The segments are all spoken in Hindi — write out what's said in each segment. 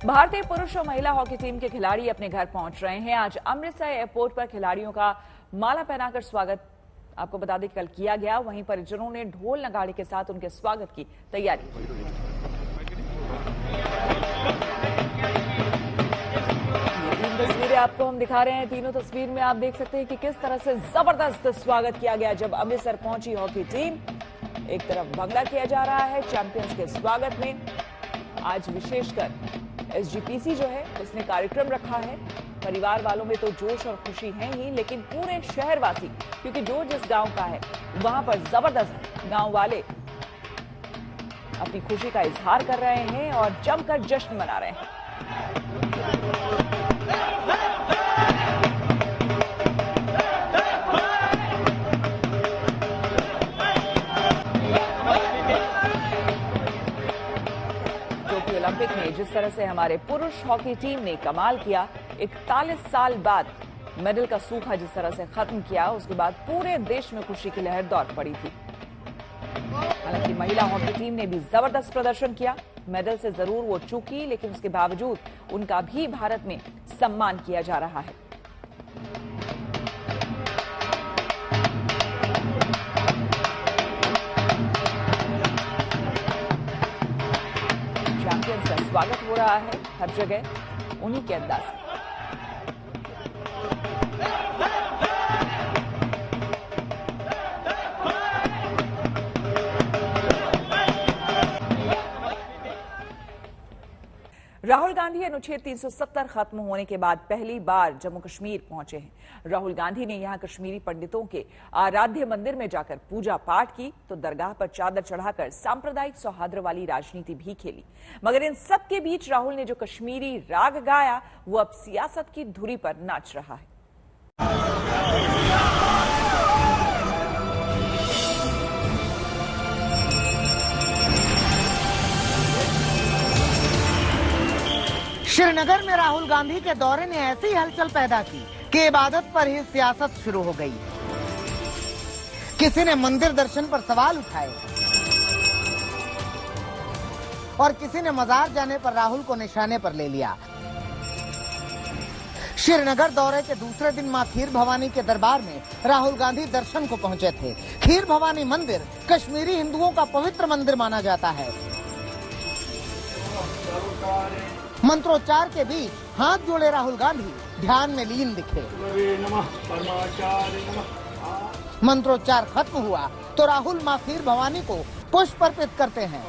भारतीय पुरुष और महिला हॉकी टीम के खिलाड़ी अपने घर पहुंच रहे हैं। आज अमृतसर एयरपोर्ट पर खिलाड़ियों का माला पहनाकर स्वागत आपको बता दें कल किया गया। वहीं परिजनों ने ढोल नगाड़े के साथ उनके स्वागत की तैयारी की। तीन तस्वीरें आपको हम दिखा रहे हैं। तीनों तस्वीर में आप देख सकते हैं कि किस तरह से जबरदस्त स्वागत किया गया जब अमृतसर पहुंची हॉकी टीम। एक तरफ भंगड़ा किया जा रहा है चैंपियंस के स्वागत में। आज विशेषकर एसजीपीसी जो है उसने कार्यक्रम रखा है। परिवार वालों में तो जोश और खुशी है ही, लेकिन पूरे शहरवासी, क्योंकि जो जिस गांव का है वहां पर जबरदस्त गांव वाले अपनी खुशी का इजहार कर रहे हैं और जमकर जश्न मना रहे हैं। ओलंपिक में जिस तरह से हमारे पुरुष हॉकी टीम ने कमाल किया, 41 साल बाद मेडल का सूखा जिस तरह से खत्म किया, उसके बाद पूरे देश में खुशी की लहर दौड़ पड़ी थी। हालांकि महिला हॉकी टीम ने भी जबरदस्त प्रदर्शन किया। मेडल से जरूर वो चूकी, लेकिन उसके बावजूद उनका भी भारत में सम्मान किया जा रहा है। चैंपियंस का स्वागत हो रहा है हर जगह उन्हीं के अंदाज से। राहुल गांधी अनुच्छेद 370 खत्म होने के बाद पहली बार जम्मू कश्मीर पहुंचे हैं। राहुल गांधी ने यहां कश्मीरी पंडितों के आराध्य मंदिर में जाकर पूजा पाठ की तो दरगाह पर चादर चढ़ाकर सांप्रदायिक सौहार्द वाली राजनीति भी खेली। मगर इन सब के बीच राहुल ने जो कश्मीरी राग गाया वो अब सियासत की धुरी पर नाच रहा है। श्रीनगर में राहुल गांधी के दौरे ने ऐसी हलचल पैदा की कि इबादत पर ही सियासत शुरू हो गई। किसी ने मंदिर दर्शन पर सवाल उठाए और किसी ने मजार जाने पर राहुल को निशाने पर ले लिया। श्रीनगर दौरे के दूसरे दिन मां खीर भवानी के दरबार में राहुल गांधी दर्शन को पहुंचे थे। खीर भवानी मंदिर कश्मीरी हिंदुओं का पवित्र मंदिर माना जाता है। मंत्रोच्चार के बीच हाथ जोड़े राहुल गांधी ध्यान में लीन दिखे। मंत्रोच्चार खत्म हुआ तो राहुल मां खीर भवानी को पुष्प अर्पित करते हैं।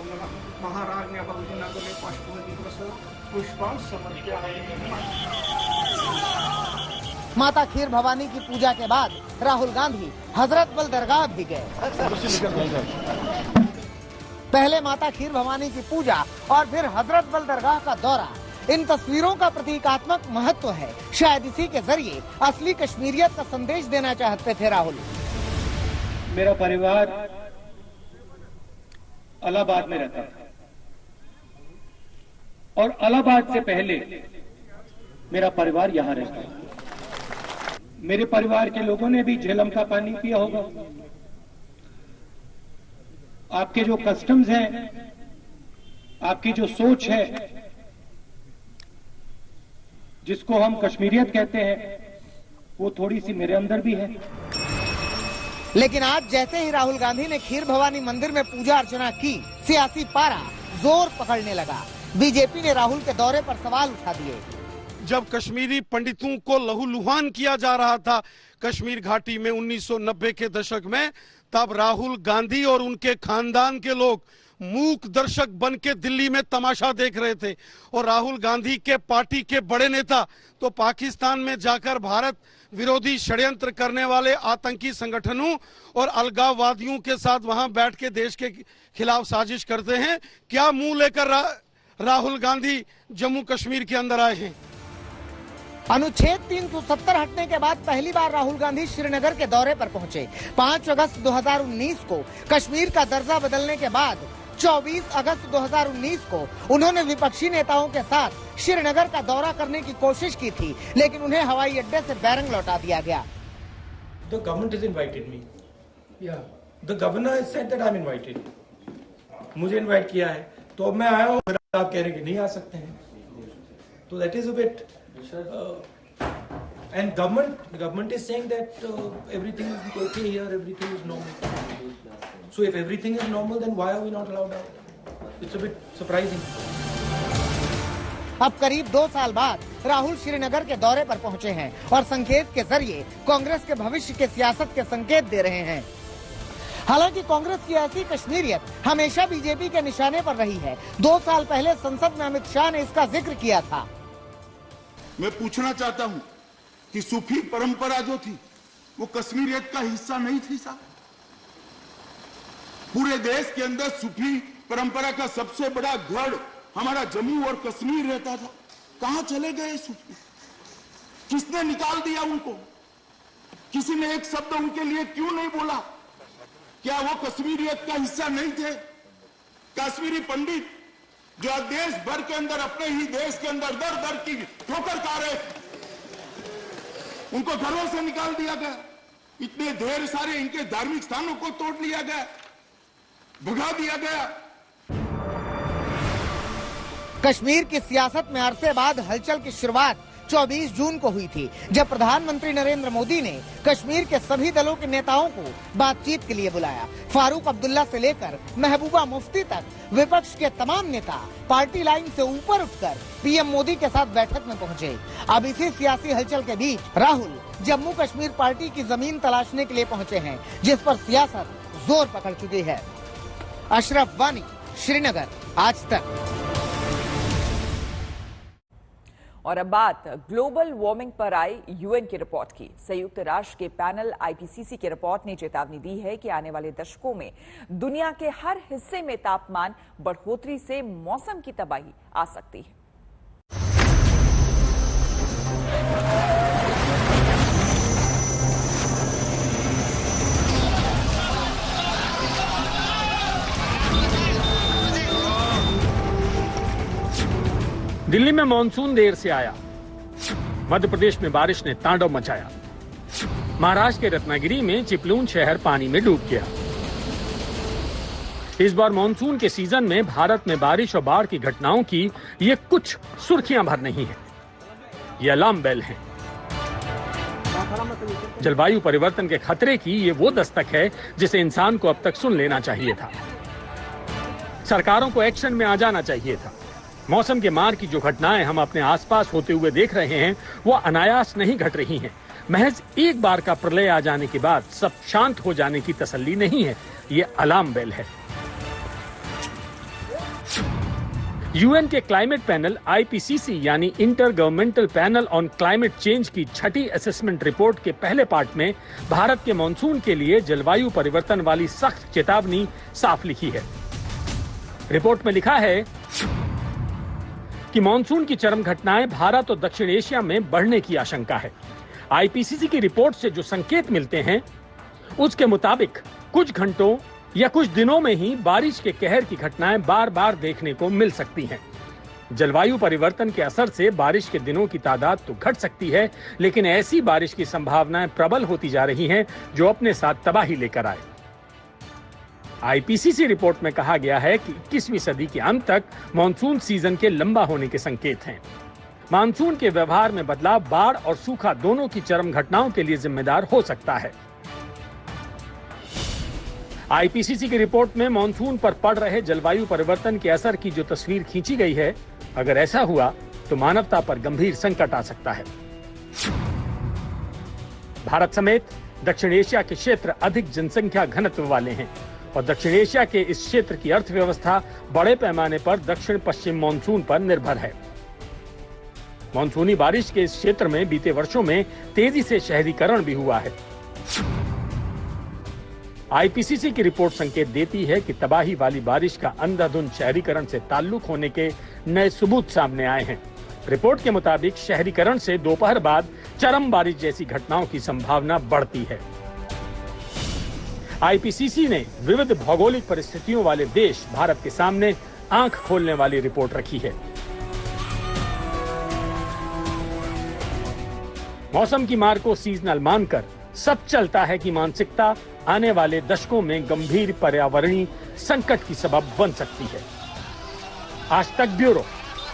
माता खीर भवानी की पूजा के बाद राहुल गांधी हजरत बल दरगाह भी गए। पहले माता खीर भवानी की पूजा और फिर हजरत बल दरगाह का दौरा। इन तस्वीरों का प्रतीकात्मक महत्व है। शायद इसी के जरिए असली कश्मीरियत का संदेश देना चाहते थे राहुल। मेरा परिवार इलाहाबाद में रहता था और इलाहाबाद से पहले मेरा परिवार यहाँ रहता था। मेरे परिवार के लोगों ने भी झेलम का पानी पिया होगा। आपके जो कस्टम्स हैं, आपकी जो सोच है, जिसको हम कश्मीरियत कहते हैं, वो थोड़ी सी मेरे अंदर भी है। लेकिन आज जैसे ही राहुल गांधी ने खीर भवानी मंदिर में पूजा अर्चना की, सियासी पारा जोर पकड़ने लगा। बीजेपी ने राहुल के दौरे पर सवाल उठा दिए। जब कश्मीरी पंडितों को लहूलुहान किया जा रहा था कश्मीर घाटी में 1990 के दशक में, तब राहुल गांधी और उनके खानदान के लोग मूक दर्शक बन के दिल्ली में तमाशा देख रहे थे। और राहुल गांधी के पार्टी के बड़े नेता तो पाकिस्तान में जाकर भारत विरोधी षड्यंत्र करने वाले आतंकी संगठनों और अलगाववादियों के साथ वहां बैठ के देश के खिलाफ साजिश करते हैं। क्या मुंह लेकर राहुल गांधी जम्मू कश्मीर के अंदर आए हैं? अनुच्छेद 370 हटने के बाद पहली बार राहुल गांधी श्रीनगर के दौरे पर पहुंचे। 5 अगस्त 2019 को कश्मीर का दर्जा बदलने के बाद 24 अगस्त 2019 को उन्होंने विपक्षी नेताओं के साथ श्रीनगर का दौरा करने की कोशिश की थी, लेकिन उन्हें हवाई अड्डे से बैरंग लौटा दिया गया। The government has invited me. Yeah. The governor has said that I'm invited. मुझे इनवाइट किया है तो मैं आया हूँ। आप कह रहे हैं कि नहीं आ सकते हैं। So that is a bit. And government is saying that everything is okay here, everything is normal. So if everything is normal, then why are we not allowed out? It's a bit surprising. अब करीब 2 साल बाद राहुल श्रीनगर के दौरे पर पहुंचे हैं और संकेत के जरिए कांग्रेस के भविष्य के सियासत के संकेत दे रहे हैं। हालांकि कांग्रेस की ऐसी कश्मीरियत हमेशा बीजेपी के निशाने पर रही है। 2 साल पहले संसद में अमित शाह ने इसका जिक्र किया था। मैं पूछना चाहता हूं कि सूफी परंपरा जो थी वो कश्मीरियत का हिस्सा नहीं थी साहब? पूरे देश के अंदर सूफी परंपरा का सबसे बड़ा गढ़ हमारा जम्मू और कश्मीर रहता था। कहां चले गए सूफी? किसने निकाल दिया उनको? किसी ने एक शब्द उनके लिए क्यों नहीं बोला? क्या वो कश्मीरियत का हिस्सा नहीं थे? कश्मीरी पंडित जो आज देश भर के अंदर अपने ही देश के अंदर दर दर की ठोकर खा रहे, उनको घरों से निकाल दिया गया। इतने ढेर सारे इनके धार्मिक स्थानों को तोड़ लिया गया, भगा दिया गया। कश्मीर की सियासत में अरसे बाद हलचल की शुरुआत 24 जून को हुई थी, जब प्रधानमंत्री नरेंद्र मोदी ने कश्मीर के सभी दलों के नेताओं को बातचीत के लिए बुलाया। फारूक अब्दुल्ला से लेकर महबूबा मुफ्ती तक विपक्ष के तमाम नेता पार्टी लाइन से ऊपर उठकर पीएम मोदी के साथ बैठक में पहुंचे। अब इसी सियासी हलचल के बीच राहुल जम्मू कश्मीर पार्टी की जमीन तलाशने के लिए पहुंचे हैं, जिस पर सियासत जोर पकड़ चुकी है। अशरफ वानी, श्रीनगर, आज तक। और अब बात ग्लोबल वार्मिंग पर आई यूएन की रिपोर्ट की। संयुक्त राष्ट्र के पैनल आईपीसीसी की रिपोर्ट ने चेतावनी दी है कि आने वाले दशकों में दुनिया के हर हिस्से में तापमान बढ़ोतरी से मौसम की तबाही आ सकती है। दिल्ली में मानसून देर से आया, मध्य प्रदेश में बारिश ने तांडव मचाया, महाराष्ट्र के रत्नागिरी में चिपलून शहर पानी में डूब गया। इस बार मानसून के सीजन में भारत में बारिश और बाढ़ की घटनाओं की ये कुछ सुर्खियां भर नहीं है, ये अलार्म बेल है। जलवायु परिवर्तन के खतरे की ये वो दस्तक है जिसे इंसान को अब तक सुन लेना चाहिए था। सरकारों को एक्शन में आ जाना चाहिए था। मौसम के मार की जो घटनाएं हम अपने आसपास होते हुए देख रहे हैं वो अनायास नहीं घट रही हैं। महज एक बार का प्रलय आ जाने के बाद सब शांत हो जाने की तसल्ली नहीं है, ये अलार्म बेल है। यूएन के क्लाइमेट पैनल आईपीसीसी यानी inter governmental panel on climate change की 6ठी असेसमेंट रिपोर्ट के पहले पार्ट में भारत के मानसून के लिए जलवायु परिवर्तन वाली सख्त चेतावनी साफ लिखी है। रिपोर्ट में लिखा है कि मानसून की चरम घटनाएं भारत और दक्षिण एशिया में बढ़ने की आशंका है। आईपीसीसी की रिपोर्ट से जो संकेत मिलते हैं उसके मुताबिक कुछ घंटों या कुछ दिनों में ही बारिश के कहर की घटनाएं बार बार देखने को मिल सकती हैं। जलवायु परिवर्तन के असर से बारिश के दिनों की तादाद तो घट सकती है, लेकिन ऐसी बारिश की संभावनाएं प्रबल होती जा रही हैं जो अपने साथ तबाही लेकर आए। आईपीसीसी रिपोर्ट में कहा गया है कि 21वीं सदी के अंत तक मानसून सीजन के लंबा होने के संकेत हैं। मानसून के व्यवहार में बदलाव बाढ़ और सूखा दोनों की चरम घटनाओं के लिए जिम्मेदार हो सकता है। आईपीसीसी की रिपोर्ट में मानसून पर पड़ रहे जलवायु परिवर्तन के असर की जो तस्वीर खींची गई है, अगर ऐसा हुआ तो मानवता पर गंभीर संकट आ सकता है। भारत समेत दक्षिण एशिया के क्षेत्र अधिक जनसंख्या घनत्व वाले हैं और दक्षिण एशिया के इस क्षेत्र की अर्थव्यवस्था बड़े पैमाने पर दक्षिण पश्चिम मानसून पर निर्भर है। मानसूनी बारिश के इस क्षेत्र में बीते वर्षों में तेजी से शहरीकरण भी हुआ है। आईपीसीसी की रिपोर्ट संकेत देती है कि तबाही वाली बारिश का अंधाधुंध शहरीकरण से ताल्लुक होने के नए सबूत सामने आए हैं। रिपोर्ट के मुताबिक शहरीकरण से दोपहर बाद चरम बारिश जैसी घटनाओं की संभावना बढ़ती है। आईपीसीसी ने विविध भौगोलिक परिस्थितियों वाले देश भारत के सामने आंख खोलने वाली रिपोर्ट रखी है। मौसम की मार को सीजनल मानकर सब चलता है कि मानसिकता आने वाले दशकों में गंभीर पर्यावरणीय संकट की सबब बन सकती है। आज तक ब्यूरो,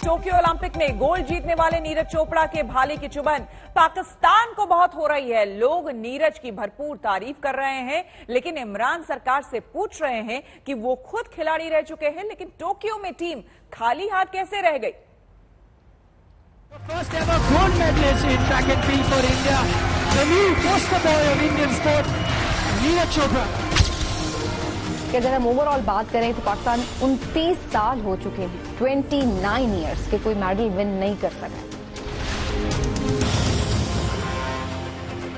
टोक्यो ओलंपिक में गोल्ड जीतने वाले नीरज चोपड़ा के भाले की चुभन पाकिस्तान को बहुत हो रही है। लोग नीरज की भरपूर तारीफ कर रहे हैं, लेकिन इमरान सरकार से पूछ रहे हैं कि वो खुद खिलाड़ी रह चुके हैं, लेकिन टोक्यो में टीम खाली हाथ कैसे रह गई। First ever gold medalist in track and field for India. The new poster boy of Indian sport, Neeraj Chopra. कि अगर हम ओवरऑल बात करें तो पाकिस्तान 29 साल हो चुके हैं, 29 इयर्स के कोई मेडल विन नहीं कर सका।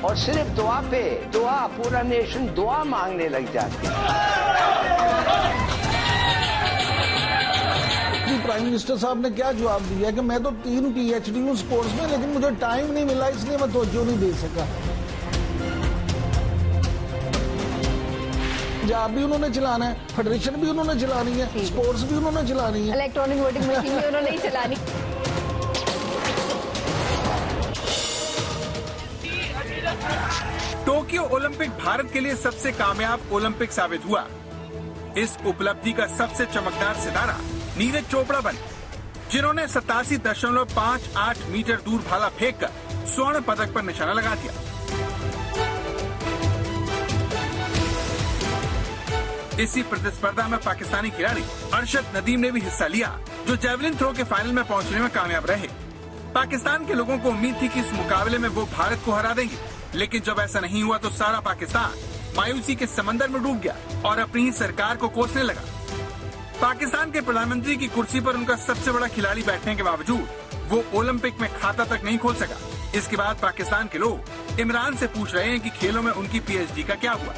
और सिर्फ दुआ पे दुआ, पूरा नेशन दुआ मांगने लग जाती है। प्राइम मिनिस्टर साहब ने क्या जवाब दिया कि मैं तो 3 PhD हूँ स्पोर्ट्स में, लेकिन मुझे टाइम नहीं मिला, इसलिए मैं तवज्जो नहीं दे सका। पंजाब भी उन्होंने चलाना है, फेडरेशन भी उन्होंने चलानी है, स्पोर्ट्स भी उन्होंने चलानी है, इलेक्ट्रॉनिक वोटिंग मशीन भी उन्होंने ही चलानी। टोक्यो ओलंपिक भारत के लिए सबसे कामयाब ओलंपिक साबित हुआ। इस उपलब्धि का सबसे चमकदार सितारा नीरज चोपड़ा बने, जिन्होंने 87.58 मीटर दूर भाला फेंककर स्वर्ण पदक पर निशाना लगा दिया। इसी प्रतिस्पर्धा में पाकिस्तानी खिलाड़ी अरशद नदीम ने भी हिस्सा लिया, जो जेवलिन थ्रो के फाइनल में पहुंचने में कामयाब रहे। पाकिस्तान के लोगों को उम्मीद थी कि इस मुकाबले में वो भारत को हरा देंगे, लेकिन जब ऐसा नहीं हुआ तो सारा पाकिस्तान मायूसी के समंदर में डूब गया और अपनी ही सरकार को कोसने लगा। पाकिस्तान के प्रधानमंत्री की कुर्सी पर उनका सबसे बड़ा खिलाड़ी बैठने के बावजूद वो ओलंपिक में खाता तक नहीं खोल सका। इसके बाद पाकिस्तान के लोग इमरान से पूछ रहे हैं कि खेलों में उनकी PhD का क्या हुआ।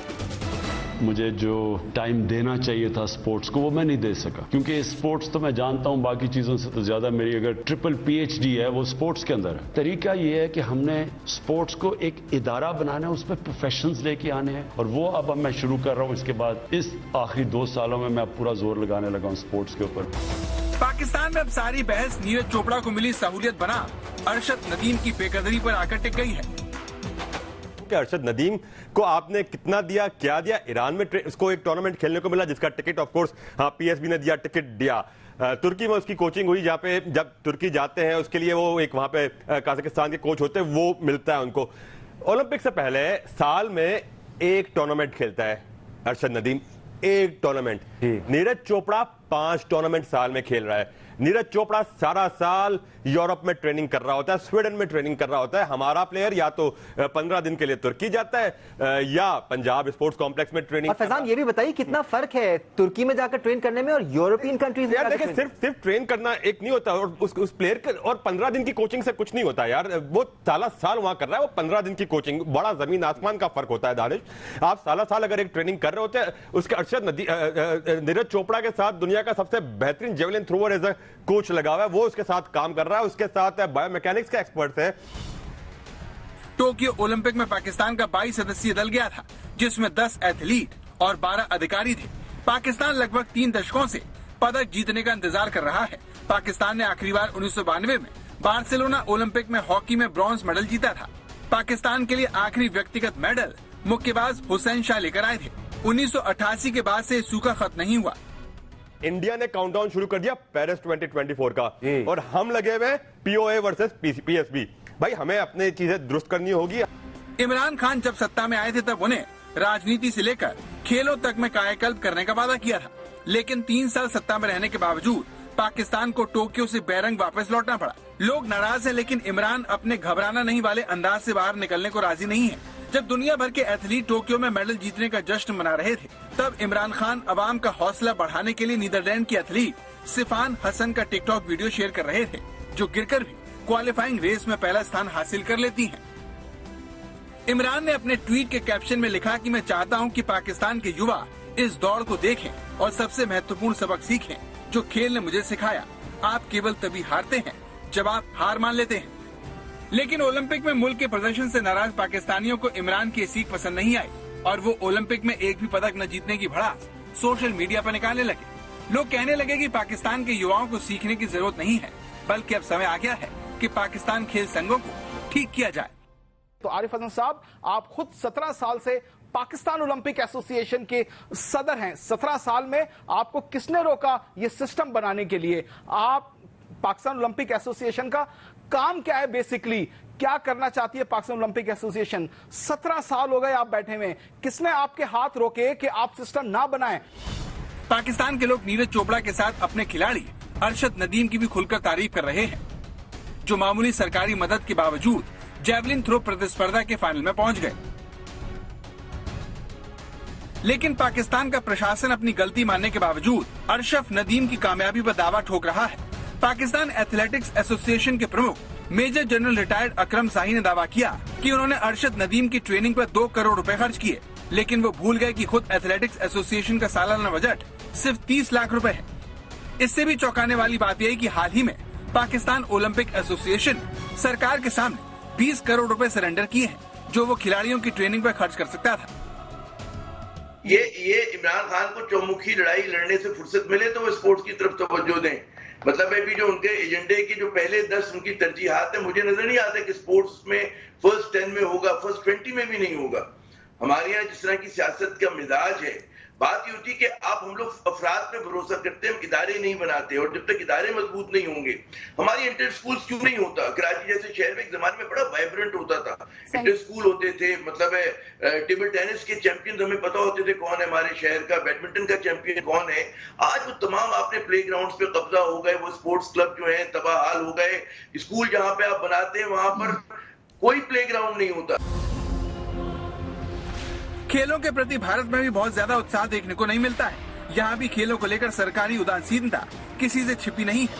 मुझे जो टाइम देना चाहिए था स्पोर्ट्स को वो मैं नहीं दे सका, क्योंकि स्पोर्ट्स तो मैं जानता हूं बाकी चीजों से तो ज्यादा मेरी अगर ट्रिपल PhD है वो स्पोर्ट्स के अंदर है। तरीका ये है कि हमने स्पोर्ट्स को एक इदारा बनाना है, उसमें प्रोफेशनल्स लेके आने हैं, और वो अब मैं शुरू कर रहा हूं। इसके बाद इस आखिरी 2 सालों में मैं पूरा जोर लगाने लगा हूं स्पोर्ट्स के ऊपर। पाकिस्तान में अब सारी बहस नीरज चोपड़ा को मिली सहूलियत बना अरशद नदीम की बेकदरी पर आकर टिक गई है। अरशद नदीम को आपने कितना दिया, क्या दिया? ईरान में उसको एक टूर्नामेंट खेलने को मिला जिसका टिकट ऑफ कोर्स PSB ने दिया, टिकट दिया। तुर्की में उसकी कोचिंग हुई, जहाँ पे जब तुर्की जाते हैं उसके लिए वो एक वहां पे कजाकिस्तान के कोच होते हैं, वो मिलता है उनको। ओलंपिक से पहले साल में एक टूर्नामेंट खेलता है अरशद नदीम, एक टूर्नामेंट। नीरज चोपड़ा 5 टूर्नामेंट साल में खेल रहा है। नीरज चोपड़ा सारा साल यूरोप में ट्रेनिंग कर रहा होता है, स्वीडन में ट्रेनिंग कर रहा होता है। हमारा प्लेयर या तो 15 दिन के लिए तुर्की जाता है या पंजाब स्पोर्ट्स कॉम्प्लेक्स में ट्रेनिंग। और फैजान ये भी बताइए कितना फर्क है तुर्की में जाकर ट्रेन करने में और यूरोपियन कंट्रीज में? यार देखिए, सिर्फ ट्रेन करना एक नहीं होता, और उस प्लेयर के और 15 दिन की कोचिंग से कुछ नहीं होता यार। वो साला साल वहां कर रहा है, वो 15 दिन की कोचिंग, बड़ा जमीन आसमान का फर्क होता है दानिश। आप साला साल अगर एक ट्रेनिंग कर रहे होते हैं, उसके अरशद नीरज चोपड़ा के साथ दुनिया का सबसे बेहतरीन javelin thrower as a coach लगा हुआ है, वो उसके साथ काम कर रहा है, उसके साथ बायोमैकेनिक्स का एक्सपर्ट है। टोक्यो ओलंपिक में पाकिस्तान का 22 सदस्यीय दल गया था, जिसमें 10 एथलीट और 12 अधिकारी थे। पाकिस्तान लगभग 3 दशकों से पदक जीतने का इंतजार कर रहा है। पाकिस्तान ने आखिरी बार 1992 में बार्सिलोना ओलंपिक में हॉकी में ब्रॉन्ज मेडल जीता था। पाकिस्तान के लिए आखिरी व्यक्तिगत मेडल मुक्केबाज हुसैन शाह लेकर आए थे। 1988 के बाद से सूखा खत्म नहीं हुआ। इंडिया ने काउंटडाउन शुरू कर दिया पेरिस 2024 का, और हम लगे हुए POA वर्सेस PSB। भाई हमें अपनी चीजें दुरुस्त करनी होगी। इमरान खान जब सत्ता में आए थे तब उन्हें राजनीति से लेकर खेलों तक में कायाकल्प करने का वादा किया था, लेकिन 3 साल सत्ता में रहने के बावजूद पाकिस्तान को टोक्यो से बेरंग वापस लौटना पड़ा। लोग नाराज हैं, लेकिन इमरान अपने घबराना नहीं वाले अंदाज से बाहर निकलने को राजी नहीं है। जब दुनिया भर के एथलीट टोक्यो में मेडल जीतने का जश्न मना रहे थे, तब इमरान खान अवाम का हौसला बढ़ाने के लिए नीदरलैंड की एथलीट सिफान हसन का टिकटॉक वीडियो शेयर कर रहे थे, जो गिरकर भी क्वालिफाइंग रेस में पहला स्थान हासिल कर लेती हैं। इमरान ने अपने ट्वीट के कैप्शन में लिखा कि मैं चाहता हूं कि पाकिस्तान के युवा इस दौड़ को देखें और सबसे महत्वपूर्ण सबक सीखें जो खेल ने मुझे सिखाया। आप केवल तभी हारते हैं जब आप हार मान लेते हैं। लेकिन ओलंपिक में मुल्क के प्रदर्शन से नाराज पाकिस्तानियों को इमरान की सीख पसंद नहीं आई और वो ओलंपिक में एक भी पदक न जीतने की भड़ास सोशल मीडिया पर निकालने लगे। लोग कहने लगे कि पाकिस्तान के युवाओं को सीखने की जरूरत नहीं है, बल्कि अब समय आ गया है कि पाकिस्तान खेल संघों को ठीक किया जाए। तो आरिफ हसन साहब, आप खुद 17 साल से पाकिस्तान ओलंपिक एसोसिएशन के सदर हैं। 17 साल में आपको किसने रोका ये सिस्टम बनाने के लिए? आप पाकिस्तान ओलंपिक एसोसिएशन का काम क्या है बेसिकली, क्या करना चाहती है पाकिस्तान ओलंपिक एसोसिएशन? 17 साल हो गए आप बैठे हुए, किसने आपके हाथ रोके कि आप सिस्टम ना बनाएं? पाकिस्तान के लोग नीरज चोपड़ा के साथ अपने खिलाड़ी अरशद नदीम की भी खुलकर तारीफ कर रहे हैं, जो मामूली सरकारी मदद के बावजूद जैवलिन थ्रो प्रतिस्पर्धा के फाइनल में पहुंच गए। लेकिन पाकिस्तान का प्रशासन अपनी गलती मानने के बावजूद अरशद नदीम की कामयाबी पर दावा ठोक रहा है। पाकिस्तान एथलेटिक्स एसोसिएशन के प्रमुख मेजर जनरल रिटायर्ड अकरम शाही ने दावा किया कि उन्होंने अरशद नदीम की ट्रेनिंग पर 2 करोड़ रुपए खर्च किए, लेकिन वो भूल गए कि खुद एथलेटिक्स एसोसिएशन का सालाना बजट सिर्फ 30 लाख रुपए है। इससे भी चौंकाने वाली बात यह कि हाल ही में पाकिस्तान ओलंपिक एसोसिएशन सरकार के सामने 20 करोड़ रुपए सरेंडर किए हैं, जो वो खिलाड़ियों की ट्रेनिंग पर खर्च कर सकता था। ये इमरान खान को चौमुखी लड़ाई लड़ने से फुर्सत मिले तो वो स्पोर्ट्स की तरफ तवज्जो दें। मतलब है भी जो उनके एजेंडे की जो पहले 10 उनकी तरजीहात है, मुझे नजर नहीं आता कि स्पोर्ट्स में फर्स्ट 10 में होगा, फर्स्ट 20 में भी नहीं होगा। हमारे यहाँ जिस तरह की सियासत का मिजाज है, बात ये होती है कि आप हम लोग अफराद पे भरोसा करते हैं, हम इदारे नहीं बनाते, और जब तक इदारे मजबूत नहीं होंगे, हमारी इंटर स्कूल क्यों नहीं होता? कराची जैसे शहर में एक जमाने में बड़ा वाइब्रेंट होता था, इंटर स्कूल होते थे, मतलब है टेबल टेनिस के चैंपियन हमें पता होते थे कौन है हमारे शहर का, बैडमिंटन का चैंपियन कौन है। आज वो तमाम आपने प्ले ग्राउंड पे कब्जा हो गए, वो स्पोर्ट्स क्लब जो है तबाहाल हो गए, स्कूल जहाँ पे आप बनाते हैं वहां पर कोई प्ले ग्राउंड नहीं होता। खेलों के प्रति भारत में भी बहुत ज्यादा उत्साह देखने को नहीं मिलता है। यहाँ भी खेलों को लेकर सरकारी उदासीनता किसी से छिपी नहीं है।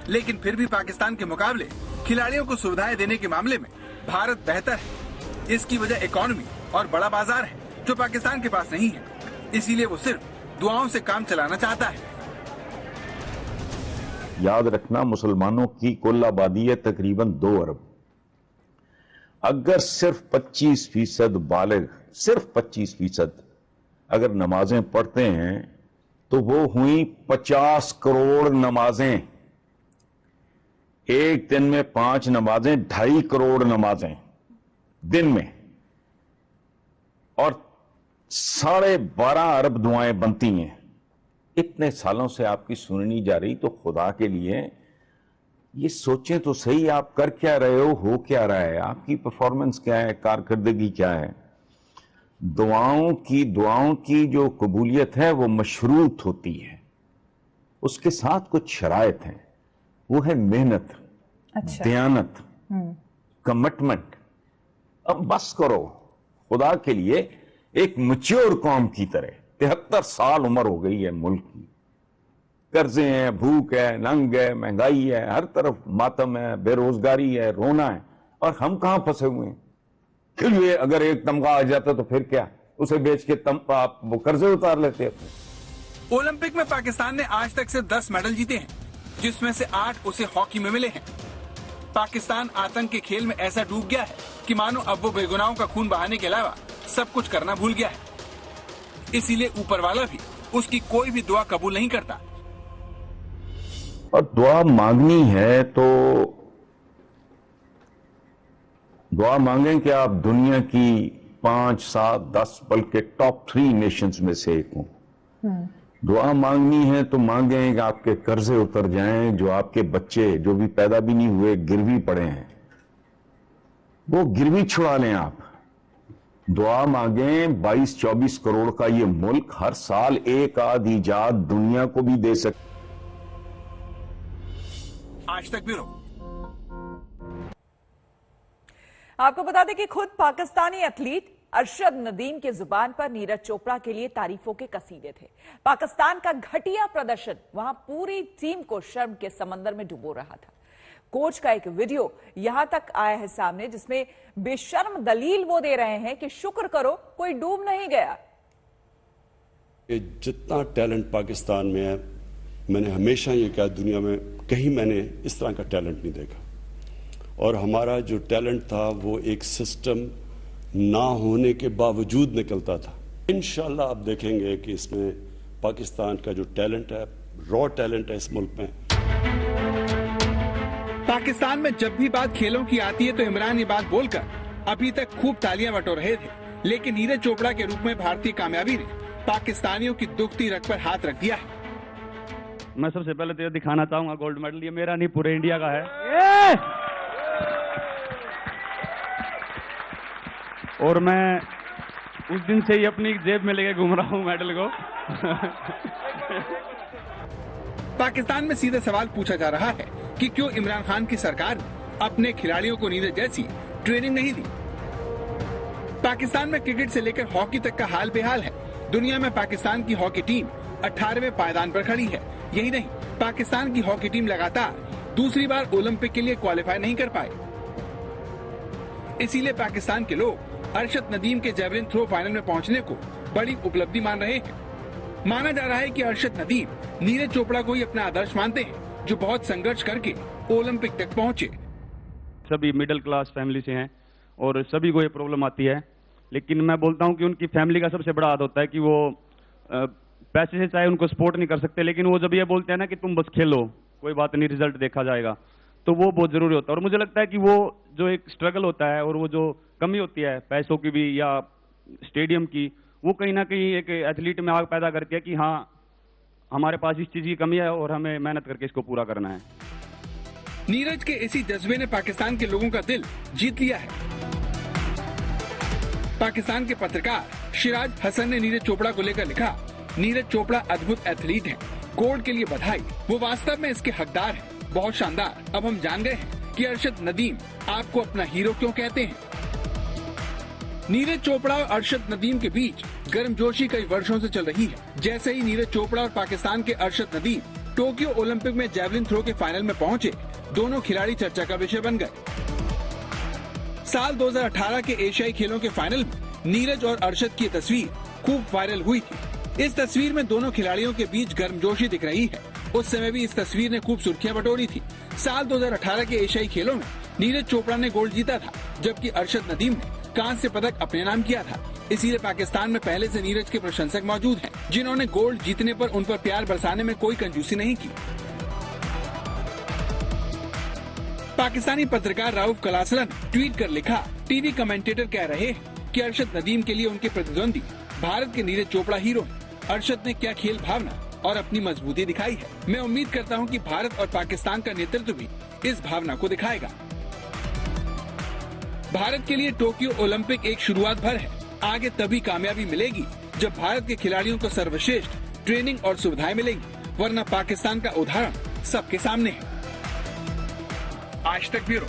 लेकिन फिर भी पाकिस्तान के मुकाबले खिलाड़ियों को सुविधाएं देने के मामले में भारत बेहतर है। इसकी वजह इकोनॉमी और बड़ा बाजार है, जो पाकिस्तान के पास नहीं है। इसीलिए वो सिर्फ दुआओं से काम चलाना चाहता है। याद रखना, मुसलमानों की कुल आबादी है तकरीबन 2 अरब। अगर सिर्फ 25% बालिग, सिर्फ 25% अगर नमाजें पढ़ते हैं तो वो हुई 50 करोड़ नमाजें। एक दिन में 5 नमाजें 2.5 करोड़ नमाजें दिन में, और 12.5 अरब दुआएं बनती हैं। इतने सालों से आपकी सुननी जा रही, तो खुदा के लिए ये सोचें तो सही, आप कर क्या रहे हो क्या रहा है, आपकी परफॉर्मेंस क्या है, कारकर्दगी क्या है। दुआओं की जो कबूलियत है वो मशरूत होती है, उसके साथ कुछ शराइत हैं, वो है मेहनत, दयानत, कमिटमेंट। अब बस करो खुदा के लिए, एक मैच्योर कौम की तरह। 73 साल उम्र हो गई है मुल्क की, कर्जे हैं, भूख है, नंग है, महंगाई है, हर तरफ मातम है, बेरोजगारी है, रोना है, और हम कहां फंसे हुए हैं। फिर ये अगर एक तमगा आ जाता तो फिर क्या, उसे बेच के आप वो कर्जे उतार लेते हैं। ओलंपिक में पाकिस्तान ने आज तक सिर्फ 10 मेडल जीते हैं, जिसमें से 8 उसे हॉकी में मिले हैं। पाकिस्तान आतंक के खेल में ऐसा डूब गया है कि मानो अब वो बेगुनाहों का खून बहाने के अलावा सब कुछ करना भूल गया है। इसीलिए ऊपर वाला भी उसकी कोई भी दुआ कबूल नहीं करता। और दुआ मांगनी है तो दुआ मांगें कि आप दुनिया की 5, 7, 10 बल्कि टॉप 3 नेशंस में से एक हों। दुआ मांगनी है तो मांगें कि आपके कर्जे उतर जाएं, जो आपके बच्चे जो भी पैदा भी नहीं हुए गिरवी पड़े हैं वो गिरवी छुड़ा लें आप। दुआ मांगें 22-24 करोड़ का ये मुल्क हर साल एक आध ईजाद दुनिया को भी दे सकता। आज तक ब्यूरो। आपको बता दें कि खुद पाकिस्तानी एथलीट अरशद नदीम के जुबान पर नीरज चोपड़ा के लिए तारीफों के कसीदे थे। पाकिस्तान का घटिया प्रदर्शन वहां पूरी टीम को शर्म के समंदर में डुबो रहा था। कोच का एक वीडियो यहां तक आया है सामने, जिसमें बेशर्म दलील वो दे रहे हैं कि शुक्र करो कोई डूब नहीं गया। जितना टैलेंट पाकिस्तान में है, मैंने हमेशा ये कहा दुनिया में कहीं मैंने इस तरह का टैलेंट नहीं देखा। और हमारा जो टैलेंट था वो एक सिस्टम ना होने के बावजूद निकलता था। इंशाल्लाह आप देखेंगे कि इसमें पाकिस्तान का जो टैलेंट है, रॉ टैलेंट है इस मुल्क में। पाकिस्तान में जब भी बात खेलों की आती है तो इमरान ये बात बोलकर अभी तक खूब तालियां बटोर रहे थे, लेकिन नीरज चोपड़ा के रूप में भारतीय कामयाबी ने पाकिस्तानियों की दुखती रग पर हाथ रख दिया है। मैं सबसे पहले तो ये दिखाना चाहूंगा गोल्ड मेडल ये मेरा नहीं पूरे इंडिया का है। और मैं उस दिन से ही अपनी जेब में लेके घूम रहा हूँ मेडल को। पाकिस्तान में सीधा सवाल पूछा जा रहा है कि क्यों इमरान खान की सरकार अपने खिलाड़ियों को नीरज जैसी ट्रेनिंग नहीं दी। पाकिस्तान में क्रिकेट से लेकर हॉकी तक का हाल बेहाल है। दुनिया में पाकिस्तान की हॉकी टीम 18वें पायदान पर खड़ी है। यही नहीं, पाकिस्तान की हॉकी टीम लगातार दूसरी बार ओलंपिक के लिए क्वालिफाई नहीं कर पाए। इसीलिए पाकिस्तान के लोग अरशद नदीम के जैवलिन थ्रो फाइनल में पहुंचने को बड़ी उपलब्धि मान रहे हैं। माना जा रहा है कि अरशद नदीम नीरज चोपड़ा को ही अपना आदर्श मानते हैं, जो बहुत संघर्ष करके ओलंपिक तक पहुंचे। सभी मिडिल क्लास फैमिली से हैं और सभी को ये प्रॉब्लम आती है, लेकिन मैं बोलता हूँ कि उनकी फैमिली का सबसे बड़ा हाथ होता है कि वो पैसे से चाहे उनको सपोर्ट नहीं कर सकते, लेकिन वो जब ये बोलते हैं ना कि तुम बस खेलो, कोई बात नहीं, रिजल्ट देखा जाएगा, तो वो बहुत जरूरी होता है। और मुझे लगता है कि वो जो एक स्ट्रगल होता है और वो जो कमी होती है पैसों की भी या स्टेडियम की, वो कहीं ना कहीं एक एथलीट में आग पैदा करती है कि हाँ हमारे पास इस चीज की कमी है और हमें मेहनत करके इसको पूरा करना है। नीरज के इसी जज्बे ने पाकिस्तान के लोगों का दिल जीत लिया है। पाकिस्तान के पत्रकार शिराज हसन ने नीरज चोपड़ा को लेकर लिखा, नीरज चोपड़ा अद्भुत एथलीट हैं, गोल्ड के लिए बधाई, वो वास्तव में इसके हकदार हैं, बहुत शानदार। अब हम जान गए हैं कि अरशद नदीम आपको अपना हीरो क्यों कहते हैं। नीरज चोपड़ा और अरशद नदीम के बीच गर्मजोशी कई वर्षों से चल रही है। जैसे ही नीरज चोपड़ा और पाकिस्तान के अरशद नदीम टोक्यो ओलंपिक में जैवलिन थ्रो के फाइनल में पहुंचे, दोनों खिलाड़ी चर्चा का विषय बन गए। साल 2018 के एशियाई खेलों के फाइनल में नीरज और अरशद की तस्वीर खूब वायरल हुई थी। इस तस्वीर में दोनों खिलाड़ियों के बीच गर्मजोशी दिख रही है। उस समय भी इस तस्वीर ने खूब सुर्खियां बटोरी थी। साल 2018 के एशियाई खेलों में नीरज चोपड़ा ने गोल्ड जीता था, जबकि अरशद नदीम ने कांस्य पदक अपने नाम किया था। इसीलिए पाकिस्तान में पहले से नीरज के प्रशंसक मौजूद हैं, जिन्होंने गोल्ड जीतने पर उन पर प्यार बरसाने में कोई कंजूसी नहीं की। पाकिस्तानी पत्रकार राउफ कलासला ने ट्वीट कर लिखा, टीवी कमेंटेटर कह रहे हैं कि अरशद नदीम के लिए उनके प्रतिद्वंदी भारत के नीरज चोपड़ा हीरो हैं। अरशद ने क्या खेल भावना और अपनी मजबूती दिखाई है। मैं उम्मीद करता हूं कि भारत और पाकिस्तान का नेतृत्व भी इस भावना को दिखाएगा। भारत के लिए टोक्यो ओलंपिक एक शुरुआत भर है। आगे तभी कामयाबी मिलेगी जब भारत के खिलाड़ियों को सर्वश्रेष्ठ ट्रेनिंग और सुविधाएं मिलेंगी, वरना पाकिस्तान का उदाहरण सबके सामने है। आज तक ब्यूरो।